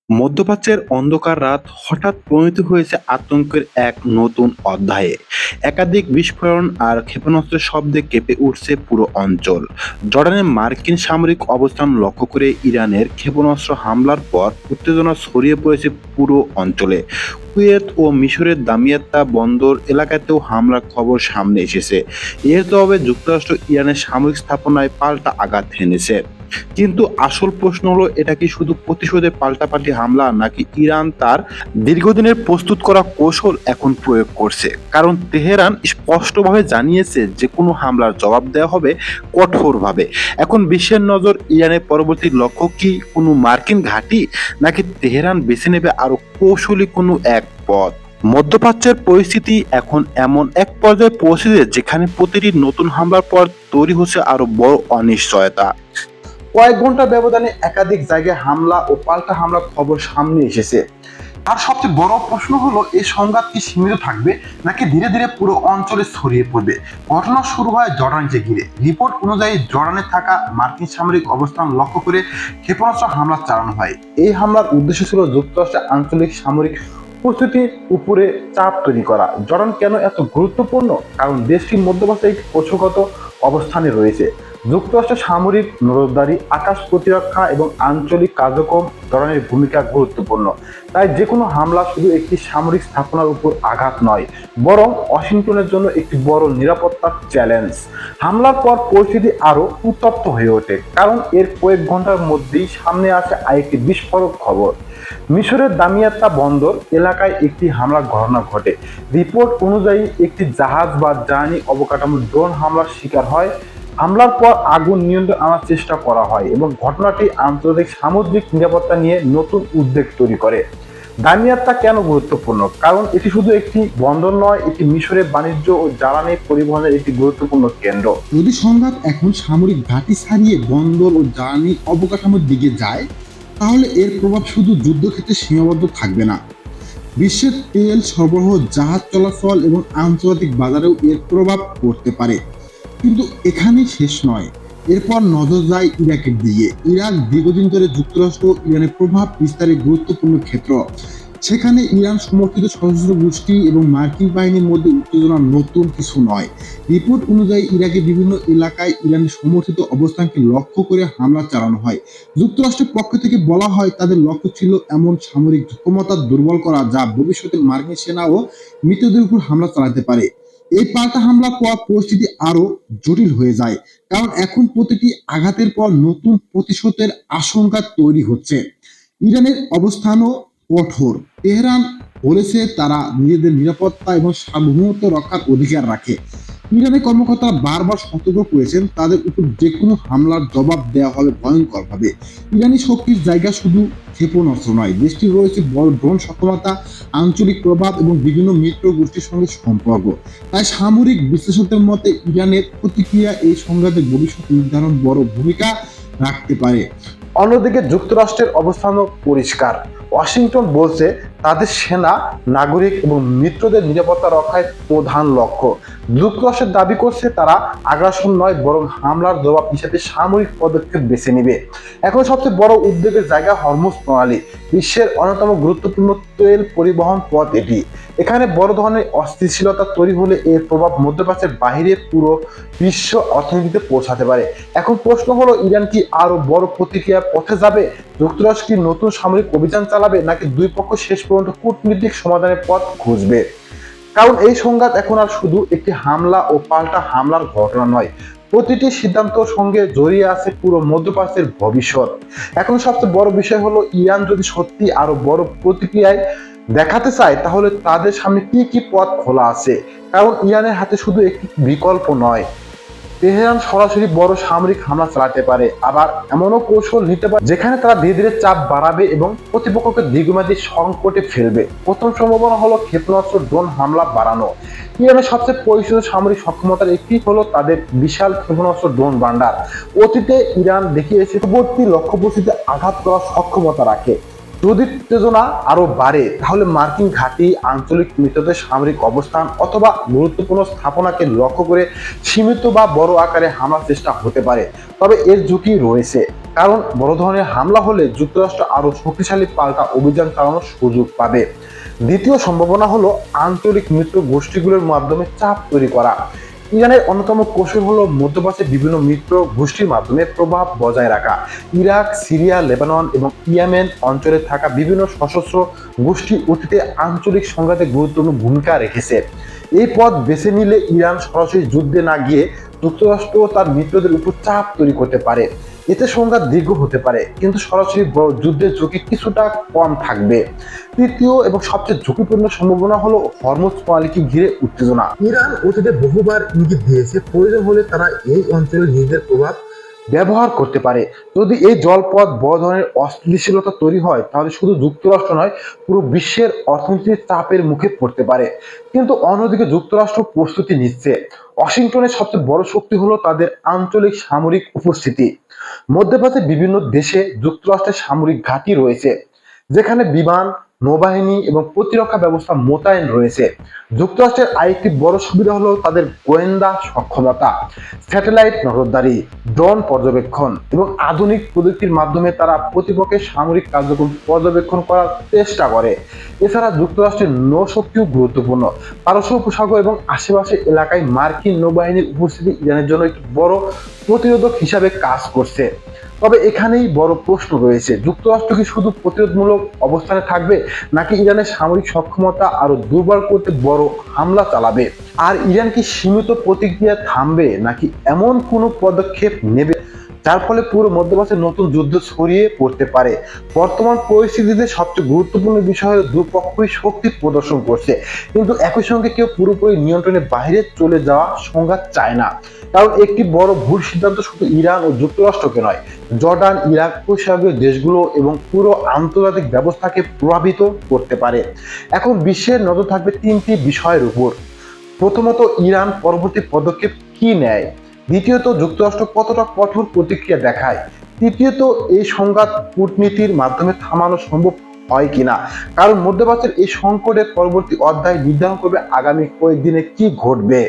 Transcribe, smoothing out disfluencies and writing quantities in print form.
মধ্যপ্রাচ্যের অন্ধকার রাত হঠাৎ পরিণত হয়েছে আতঙ্কের এক নতুন অধ্যায়ে। একাধিক বিস্ফোরণ আর ক্ষেপণাস্ত্রের শব্দে কেঁপে উঠছে পুরো অঞ্চল। জর্ডানের মার্কিন সামরিক অবস্থান লক্ষ্য করে ইরানের ক্ষেপণাস্ত্র হামলার পর উত্তেজনা ছড়িয়ে পড়েছে পুরো অঞ্চলে। কুয়েত ও মিশরের দামিয়াত্তা বন্দর এলাকাতেও হামলার খবর সামনে এসেছে। এর জবাবে যুক্তরাষ্ট্র ইরানের সামরিক স্থাপনায় পাল্টা আঘাত হেনেছে। কিন্তু আসল প্রশ্ন হলো, এটা কি শুধু প্রতিশোধের পাল্টাপাল্টি হামলা, নাকি ইরান তার দীর্ঘদিনের প্রস্তুত করা কৌশল এখন প্রয়োগ করছে? কারণ তেহরান স্পষ্টভাবে জানিয়েছে যে কোনো হামলার জবাব দেওয়া হবে কঠোরভাবে। এখন বিশ্বের নজর ইরানের পরবর্তী লক্ষ্য কি কোনো মার্কিন ঘাঁটি, নাকি তেহরান বেছে নেবে আরো কৌশলী কোনো এক পথ? মধ্যপ্রাচ্যের পরিস্থিতি এখন এমন এক পর্যায়ে পৌঁছেছে যেখানে প্রতিটি নতুন হামলার পর তৈরি হচ্ছে আরো বড় অনিশ্চয়তা। কয়েক ঘন্টা ব্যবধানে একাধিক জায়গায় হামলা ও পাল্টা হামলার খবর সামনে এসেছে। আর সবচেয়ে বড় প্রশ্ন হলো, এই সংঘাত কি সীমিত থাকবে, নাকি ধীরে ধীরে পুরো অঞ্চলে ছড়িয়ে পড়বে? ঘটনা শুরু হয় জর্ডানকে ঘিরে। রিপোর্ট অনুযায়ী জর্ডানে থাকা মার্কিন সামরিক অবস্থান লক্ষ্য করে ক্ষেপণাস্ত্র হামলা চালানো হয়। এই হামলার উদ্দেশ্য ছিল যুক্তরাষ্ট্রের আঞ্চলিক সামরিক উপস্থিতির উপরে চাপ তৈরি করা। জর্ডান কেন এত গুরুত্বপূর্ণ? কারণ দেশটি মধ্যপ্রাচ্যে একটি কৌশলগত অবস্থানে রয়েছে। যুক্তরাষ্ট্রের সামরিক নজরদারি, আকাশ প্রতিরক্ষা এবং আঞ্চলিক কার্যক্রম জর্ডানের ভূমিকা গুরুত্বপূর্ণ। তাই যে কোনো হামলা শুধু একটি সামরিক স্থাপনার উপর আঘাত নয়, বরং ওয়াশিংটনের জন্য একটি বড় নিরাপত্তার চ্যালেঞ্জ। হামলার পর পরিস্থিতি আরও উত্তপ্ত হয়ে ওঠে, কারণ এর কয়েক ঘন্টার মধ্যেই সামনে আসে আরেকটি বিস্ফোরক খবর। মিশরের দামিয়াত্তা বন্দর এলাকায় একটি হামলার ঘটনা ঘটে। রিপোর্ট অনুযায়ী একটি জাহাজ বা জ্বালানি অবকাঠামো ড্রোন হামলার শিকার হয়। হামলার পর আগুন নিয়ন্ত্রণে আনার চেষ্টা করা হয় এবং ঘটনাটি আন্তর্জাতিক সামুদ্রিক নিরাপত্তা নিয়ে নতুন উদ্বেগ তৈরি করে। দামিয়াত্তা কেন গুরুত্বপূর্ণ? কারণ এটি শুধু একটি বন্দর নয়, এটি মিশরের বাণিজ্য ও জ্বালানি পরিবহনের একটি গুরুত্বপূর্ণ কেন্দ্র। যদি সংঘাত এখন সামরিক ঘাঁটি ছাড়িয়ে বন্দর ও জ্বালানি অবকাঠামোর দিকে যায়, তাহলে এর প্রভাব শুধু যুদ্ধক্ষেত্রে সীমাবদ্ধ থাকবে না। বিশ্বের তেল সরবরাহ, জাহাজ চলাচল এবং আন্তর্জাতিক বাজারেও এর প্রভাব পড়তে পারে। কিন্তু এখানেই শেষ নয়। এরপর নজর যায় ইরাকের দিকে। ইরাক দীর্ঘদিন ধরে যুক্তরাষ্ট্র ও ইরানের প্রভাব বিস্তারের গুরুত্বপূর্ণ ক্ষেত্র। সেখানে ইরান সমর্থিত সশস্ত্র গোষ্ঠী এবং মার্কিন বাহিনীর মধ্যে উত্তেজনা নতুন কিছু নয়। রিপোর্ট অনুযায়ী ইরাকের বিভিন্ন এলাকায় ইরানের সমর্থিত অবস্থানকে লক্ষ্য করে হামলা চালানো হয়। যুক্তরাষ্ট্রের পক্ষ থেকে বলা হয়, তাদের লক্ষ্য ছিল এমন সামরিক ক্ষমতা দুর্বল করা যা ভবিষ্যতে মার্কিন সেনা ও মিত্রদের উপর হামলা চালাতে পারে। এই পাল্টা হামলার পর পরিস্থিতি আরো জটিল হয়ে যায়, কারণ এখন প্রতিটি আঘাতের পর নতুন প্রতিশোধের আশঙ্কা তৈরি হচ্ছে। ইরানের অবস্থানও কঠোর। তেহরান বলেছে তারা নিজেদের নিরাপত্তা এবং সার্বভৌমত্ব রক্ষার অধিকার রাখে। ইরানের কর্মকর্তারা বারবার সতর্ক করেছেন, তাদের উপর যে কোনো হামলার জবাব দেওয়া হবে ভয়ঙ্করভাবে। ইরানি শক্তির জায়গা শুধু ক্ষেপণাস্ত্র নয়, দেশটির রয়েছে বড় ড্রোন সক্ষমতা, আঞ্চলিক প্রভাব এবং বিভিন্ন মিত্র গোষ্ঠীর সঙ্গে সম্পর্ক। তাই সামরিক বিশ্লেষকদের মতে ইরানের প্রতিক্রিয়া এই সংঘাতের ভবিষ্যৎ নির্ধারণ বড় ভূমিকা রাখতে পারে। অন্যদিকে যুক্তরাষ্ট্রের অবস্থানও পরিষ্কার। ওয়াশিংটন বলছে তাদের সেনা, নাগরিক এবং মিত্রদের নিরাপত্তা রক্ষায় প্রধান লক্ষ্য। যুক্তরাষ্ট্রের দাবি করছে তারা আগ্রাসন নয়, বরং হামলার জবাব হিসেবে সামরিক পদক্ষেপ বেছে নেবে। এখন সবচেয়ে বড় উদ্বেগের জায়গা হরমুজ প্রণালী। বিশ্বের অন্যতম গুরুত্বপূর্ণ তেল পরিবহন পথ এটি। এখানে বড় ধরনের অস্থিতিশীলতা তৈরি হলে এর প্রভাব মধ্যপ্রাচ্যের বাইরে পুরো বিশ্ব অর্থনীতিতে পৌঁছাতে পারে। এখন প্রশ্ন হলো, ইরান কি আরো বড় প্রতিক্রিয়ার পথে যাবে? যুক্তরাষ্ট্র কি নতুন সামরিক অভিযান চালাবে, নাকি দুই পক্ষ শেষ পর্যন্ত কূটনৈতিক সমাধানের পথ খুঁজবে? কারণ এই সংঘাত এখন আর শুধু একটি হামলা ও পাল্টা হামলার ঘটনা নয়, প্রতিটি সিদ্ধান্তের সঙ্গে জড়িয়ে আছে পুরো মধ্যপ্রাচ্যের ভবিষ্যৎ। এখন সবচেয়ে বড় বিষয় হলো, ইরান যদি সত্যি আরো বড় প্রতিক্রিয়ায় দেখাতে চায়, তাহলে তাদের সামনে কি কি পথ খোলা আছে। কারণ ইরানের হাতে শুধু একটি বিকল্প নয়, তেহরান সরাসরি বড় সামরিক হামলা চালাতে পারে, আবার এমনও কৌশল নিতে পারে যেখানে তারা ধীরে ধীরে চাপ বাড়াবে এবং প্রতিপক্ষকে দীর্ঘমেয়াদী সংকটে ফেলবে। প্রথম সম্ভাবনা হলো ক্ষেপণাস্ত্র ড্রোন হামলা বাড়ানো। ইরানের সবচেয়ে পরিচিত সামরিক সক্ষমতার একটি হলো তাদের বিশাল ক্ষেপণাস্ত্র ড্রোন ভান্ডার। অতীতে ইরান দেখিয়েছে পূর্ববর্তী লক্ষ্যবস্তুতে আঘাত করার সক্ষমতা রাখে। যদি উত্তেজনা আরো বাড়ে তাহলে মার্কিন ঘাঁটি, আঞ্চলিক মিত্রদের সামরিক অবস্থান অথবা গুরুত্বপূর্ণ স্থাপনাকে লক্ষ্য করে সীমিত বা বড় আকারে হামলার চেষ্টা হতে পারে। তবে এর ঝুঁকি রয়েছে, কারণ বড় ধরনের হামলা হলে যুক্তরাষ্ট্র আরো শক্তিশালী পাল্টা অভিযান চালানোর সুযোগ পাবে। দ্বিতীয় সম্ভাবনা হলো আঞ্চলিক মিত্র গোষ্ঠীগুলোর মাধ্যমে চাপ তৈরি করা। ইরানের অন্যতম কৌশল হলো মধ্যপ্রাচ্যের বিভিন্ন মিত্র গোষ্ঠীর মাধ্যমে প্রভাব বজায় রাখা। ইরাক, সিরিয়া, লেবানন এবং ইয়েমেন অঞ্চলে থাকা বিভিন্ন সশস্ত্র গোষ্ঠী অতীতে আঞ্চলিক সংঘাতে গুরুত্বপূর্ণ ভূমিকা রেখেছে। এই পথ বেছে নিলে ইরান সরাসরি যুদ্ধে না গিয়ে যুক্তরাষ্ট্র তার মিত্রদের উপর চাপ তৈরি করতে পারে। এতে সংঘাত দীর্ঘ হতে পারে, কিন্তু সরাসরি যুদ্ধের ঝুঁকি কিছুটা কম থাকবে। তৃতীয় এবং সবচেয়ে ঝুঁকিপূর্ণ সম্ভাবনা হলো হরমুজ প্রণালীকে ঘিরে উত্তেজনা। ইরান অতীতে বহুবার ইঙ্গিত দিয়েছে প্রয়োজন হলে তারা এই অঞ্চলে নিজেদের প্রভাব ব্যবহার করতে পারে। যদি এই জলপথ বড় ধরনের অস্থিতিশীলতা তৈরি হয় তাহলে শুধু যুক্তরাষ্ট্র নয়, পুরো বিশ্বের অর্থনৈতিক চাপের মুখে পড়তে পারে। কিন্তু অন্যদিকে যুক্তরাষ্ট্র প্রস্তুতি নিচ্ছে। ওয়াশিংটনের সবচেয়ে বড় শক্তি হলো তাদের আঞ্চলিক সামরিক উপস্থিতি। মধ্যপ্রাচ্যের বিভিন্ন দেশে যুক্তরাষ্ট্রের সামরিক ঘাঁটি রয়েছে, যেখানে বিমান, নৌবাহিনী এবং প্রতিরক্ষা ব্যবস্থা মোতায়েন রয়েছে। যুক্তরাষ্ট্রের আরেকটি বড় সুবিধা হলো তাদের গোয়েন্দা সক্ষমতা। স্যাটেলাইট নজরদারি, ড্রোন পর্যবেক্ষণ এবং আধুনিক প্রযুক্তির মাধ্যমে তারা প্রতিপক্ষের সামরিক কার্যক্রম পর্যবেক্ষণ করার চেষ্টা করে। এছাড়া যুক্তরাষ্ট্রের নৌশক্তিও গুরুত্বপূর্ণ। পারস্য উপসাগর এবং আশেপাশের এলাকায় মার্কিন নৌবাহিনীর উপস্থিতি ইরানের জন্য একটি বড় প্রতিরোধক হিসাবে কাজ করছে। তবে এখানেই বড় প্রশ্ন রয়েছে, যুক্তরাষ্ট্র কি শুধু প্রতিরোধমূলক অবস্থানে থাকবে, নাকি ইরানের সামরিক সক্ষমতা আরো দুর্বল করতে বড় হামলা চালাবে? আর ইরান কি সীমিত প্রতিক্রিয়া থামবে, নাকি এমন কোনো পদক্ষেপ নেবে যার ফলে পুরো মধ্যপ্রাচ্যে নতুন যুদ্ধ ছড়িয়ে পড়তে পারে? বর্তমান পরিস্থিতিতে সবচেয়ে গুরুত্বপূর্ণ বিষয় হলো দুপক্ষই শক্তি প্রদর্শন করছে, কিন্তু একই সঙ্গে কেউ পুরোপুরি নিয়ন্ত্রণের বাইরে চলে যাওয়া সংঘাত চায় না। কারণ একটি বড় ভুল সিদ্ধান্ত শুধু ইরান ও যুক্তরাষ্ট্রকে নয়, জর্ডান, ইরাক, উপসাগরীয় দেশগুলো এবং পুরো আন্তর্জাতিক ব্যবস্থাকে প্রভাবিত করতে পারে। এখন বিশ্বের নজর থাকবে তিনটি বিষয়ের উপর। প্রথমত, ইরান পরবর্তী পদক্ষেপ কি নেয়। দ্বিতীয়ত, যুক্তরাষ্ট্র কতটা কঠোর প্রতিক্রিয়া দেখায়। তৃতীয়ত, এই সংঘাত কূটনীতির মাধ্যমে থামানো সম্ভব হয় কিনা। কারণ মধ্যপ্রাচ্যের এই সংকটের পরবর্তী অধ্যায় নির্ধারণ করবে আগামী কয়েকদিনে কি ঘটবে।